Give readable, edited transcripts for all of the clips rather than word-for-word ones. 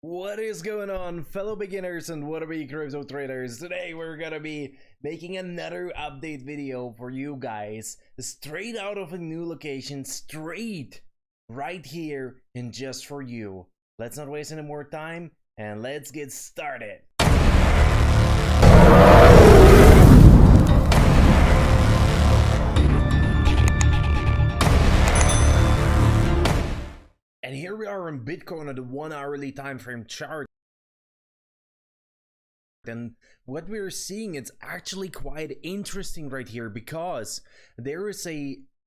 What is going on, fellow beginners and wannabe crypto traders? Today we're gonna be making another update video for you guys, straight out of a new location, straight right here and just for you. Let's not waste any more time and let's get started. And here we are on Bitcoin at the 1 hourly time frame chart. And what we're seeing, it's actually quite interesting right here, because there is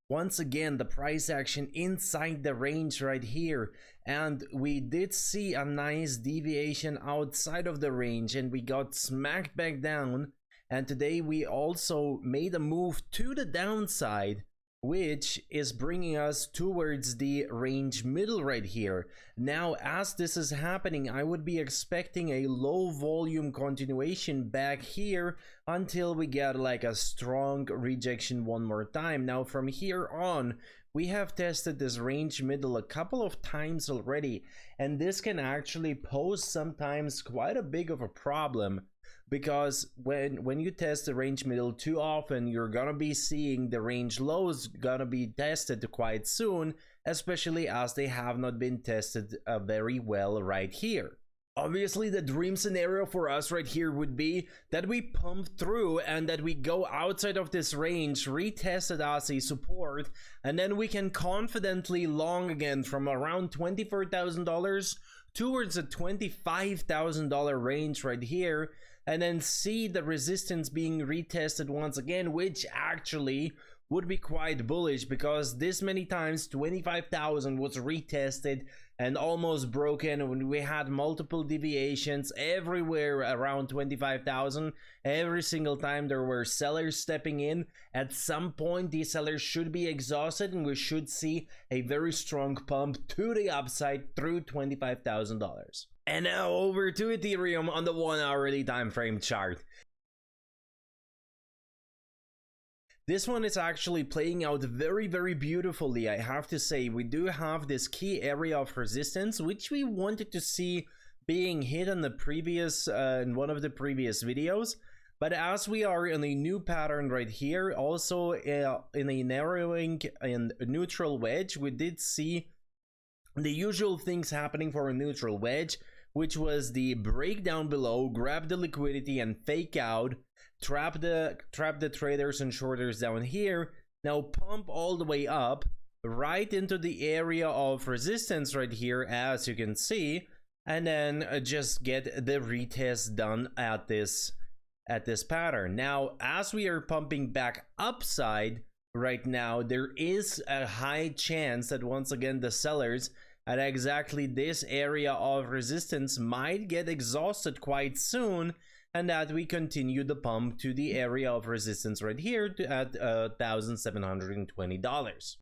once again the price action inside the range right here, and we did see a nice deviation outside of the range and we got smacked back down. And today we also made a move to the downside, which is bringing us towards the range middle right here. Now, as this is happening, I would be expecting a low volume continuation back here until we get like a strong rejection one more time. Now, from here on, we have tested this range middle a couple of times already, and this can actually pose sometimes quite a big of a problem. Because when you test the range middle too often, you're gonna be seeing the range lows gonna be tested quite soon, especially as they have not been tested very well right here. Obviously, the dream scenario for us right here would be that we pump through and that we go outside of this range, retest it as a support, and then we can confidently long again from around $24,000 towards a $25,000 range right here, and then see the resistance being retested once again, which actually would be quite bullish, because this many times 25,000 was retested and almost broken when we had multiple deviations everywhere around 25,000. Every single time there were sellers stepping in. At some point these sellers should be exhausted and we should see a very strong pump to the upside through $25,000. And now over to Ethereum on the 1 hourly time frame chart. This one is actually playing out very beautifully, I have to say. We do have this key area of resistance, which we wanted to see being hit on the previous in one of the previous videos. But as we are in a new pattern right here, also in a narrowing and neutral wedge, we did see the usual things happening for a neutral wedge, which was the breakdown below, grab the liquidity and fake out, trap the traders and shorters down here, now pump all the way up right into the area of resistance right here, as you can see, and then just get the retest done at this pattern. Now, as we are pumping back upside right now, there is a high chance that once again the sellers at exactly this area of resistance might get exhausted quite soon, and that we continue the pump to the area of resistance right here at $1,720.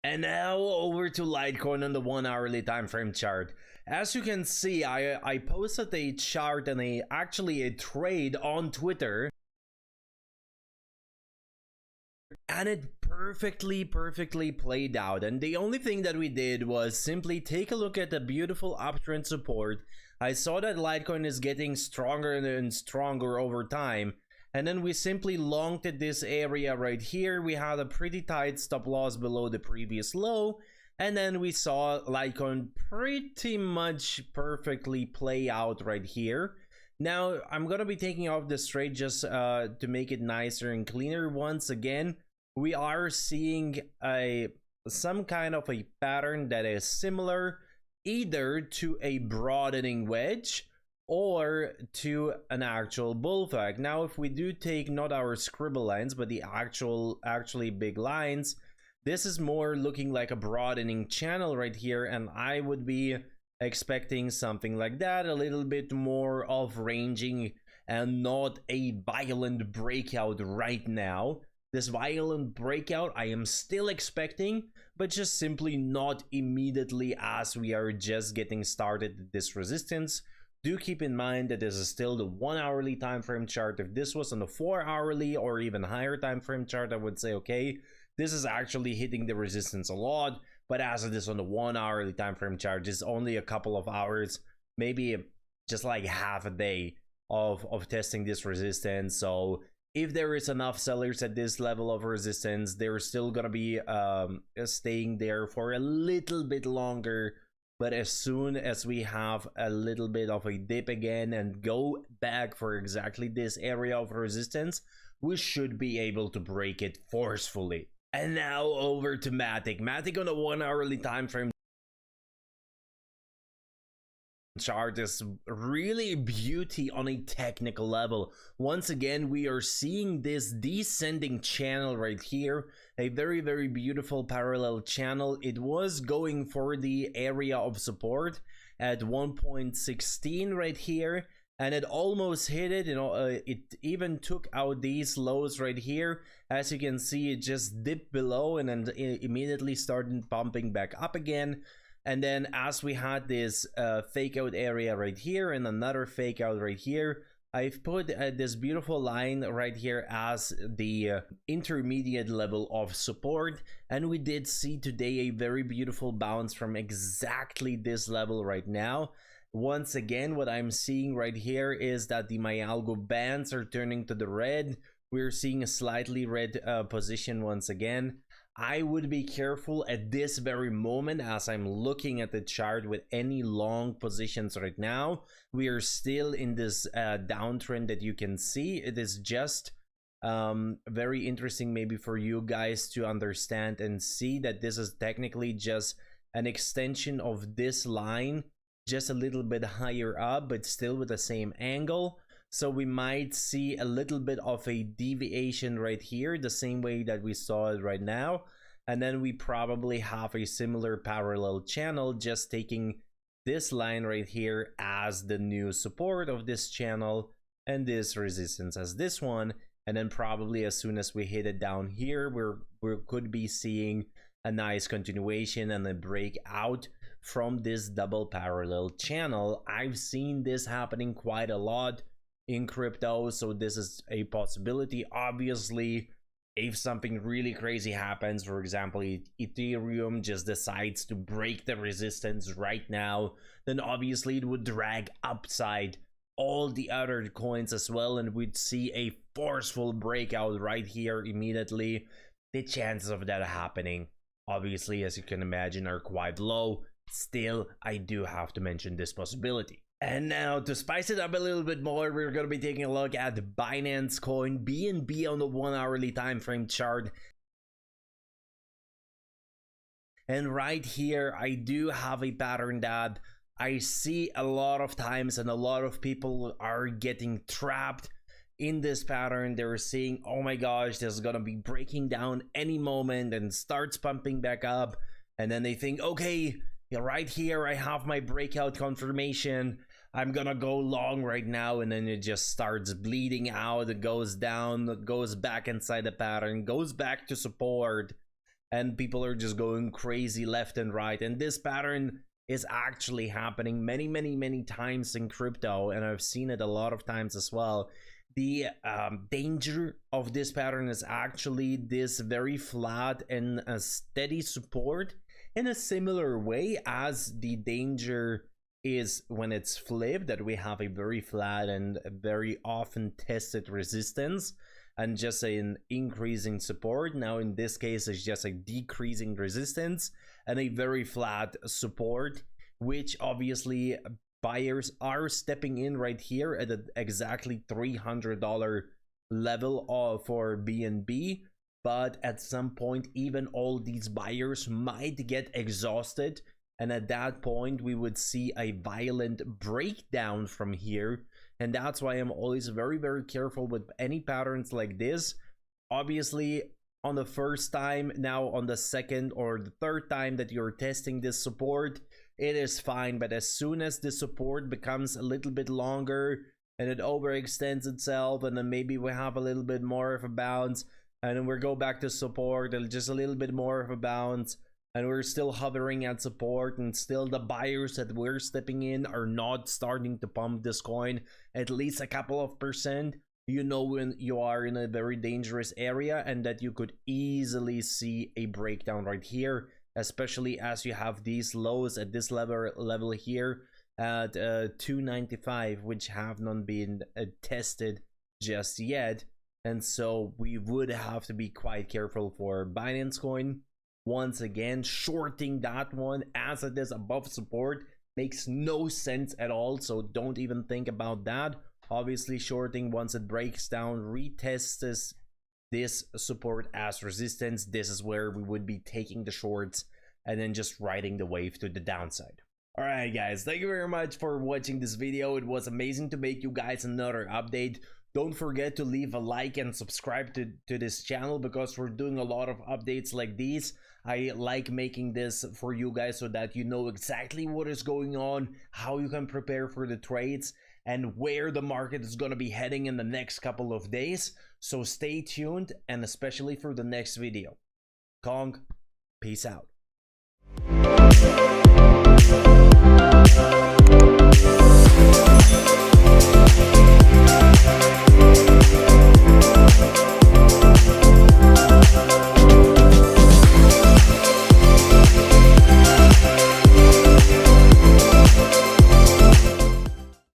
And now over to Litecoin on the 1 hourly time frame chart. As you can see, I posted a chart and actually a trade on Twitter, and it perfectly played out. And the only thing that we did was simply take a look at the beautiful uptrend support. I saw that Litecoin is getting stronger and stronger over time, and then we simply longed at this area right here. We had a pretty tight stop loss below the previous low, and then we saw Litecoin pretty much perfectly play out right here. Now, I'm gonna be taking off this trade just to make it nicer and cleaner. Once again, we are seeing some kind of a pattern that is similar either to a broadening wedge or to an actual bull flag. Now, if we do take not our scribble lines, but the actually big lines, this is more looking like a broadening channel right here, and I would be expecting something like that, a little bit more of ranging and not a violent breakout right now. This violent breakout I am still expecting, but just simply not immediately, as we are just getting started at this resistance. Do keep in mind that this is still the 1 hourly time frame chart. If this was on the 4 hourly or even higher time frame chart, I would say okay, this is actually hitting the resistance a lot. But as it is on the 1 hourly time frame chart, it's only a couple of hours, maybe just like half a day of testing this resistance. So if there is enough sellers at this level of resistance, they're still gonna be staying there for a little bit longer. But as soon as we have a little bit of a dip again and go back for exactly this area of resistance, we should be able to break it forcefully. And now over to Matic. Matic on a 1 hourly time frame chart is really beauty on a technical level. Once again, we are seeing this descending channel right here, a very beautiful parallel channel. It was going for the area of support at 1.16 right here, and it almost hit it. It even took out these lows right here. As you can see, it just dipped below and then immediately started pumping back up again. And then as we had this fake out area right here and another fake out right here, I've put this beautiful line right here as the intermediate level of support. And we did see today a very beautiful bounce from exactly this level right now. Once again, what I'm seeing right here is that the MyAlgo bands are turning to the red. We're seeing a slightly red position once again. I would be careful at this very moment as I'm looking at the chart with any long positions right now. We are still in this downtrend that you can see. It is just very interesting maybe for you guys to understand and see that this is technically just an extension of this line, just a little bit higher up, but still with the same angle. So we might see a little bit of a deviation right here, the same way that we saw it right now. And then we probably have a similar parallel channel, just taking this line right here as the new support of this channel and this resistance as this one. And then probably as soon as we hit it down here, we could be seeing a nice continuation and a breakout from this double parallel channel. I've seen this happening quite a lot in crypto, so this is a possibility. Obviously, if something really crazy happens, for example, Ethereum just decides to break the resistance right now, then obviously it would drag upside all the other coins as well, and we'd see a forceful breakout right here immediately. The chances of that happening, obviously, as you can imagine, are quite low. Still, I do have to mention this possibility. And now to spice it up a little bit more, we're going to be taking a look at Binance Coin, BNB on the 1 hourly time frame chart. And right here, I do have a pattern that I see a lot of times, and a lot of people are getting trapped in this pattern. They're saying, oh my gosh, this is going to be breaking down any moment, and starts pumping back up. And then they think, okay, yeah, right here, I have my breakout confirmation. I'm gonna go long right now, and then it just starts bleeding out. It goes down, it goes back inside the pattern, goes back to support, and people are just going crazy left and right. And this pattern is actually happening many times in crypto, and I've seen it a lot of times as well. The danger of this pattern is actually this very flat and steady support, in a similar way as the danger is when it's flipped, that we have a very flat and very often tested resistance and just an increasing support. Now in this case, it's just a decreasing resistance and a very flat support, which obviously buyers are stepping in right here at an exactly $300 level for BNB. But at some point, even all these buyers might get exhausted. And at that point, we would see a violent breakdown from here. And that's why I'm always very careful with any patterns like this. Obviously, on the first time, now on the second or the third time that you're testing this support, it is fine. But as soon as the support becomes a little bit longer and it overextends itself, and then maybe we have a little bit more of a bounce, and then we go back to support, and just a little bit more of a bounce, and we're still hovering at support, and still the buyers that we're stepping in are not starting to pump this coin at least a couple of percent, you know when you are in a very dangerous area, and that you could easily see a breakdown right here. especially as you have these lows at this level here at 295, which have not been tested just yet. And so we would have to be quite careful for Binance Coin. Once again, shorting that one as it is above support makes no sense at all, so don't even think about that. Obviously, shorting once it breaks down, retests this support as resistance, this is where we would be taking the shorts and then just riding the wave to the downside. Alright guys, thank you very much for watching this video. It was amazing to make you guys another update. Don't forget to leave a like and subscribe to this channel, because we're doing a lot of updates like these. I like making this for you guys so that you know exactly what is going on, how you can prepare for the trades, and where the market is going to be heading in the next couple of days. So stay tuned, and especially for the next video. Kong, peace out.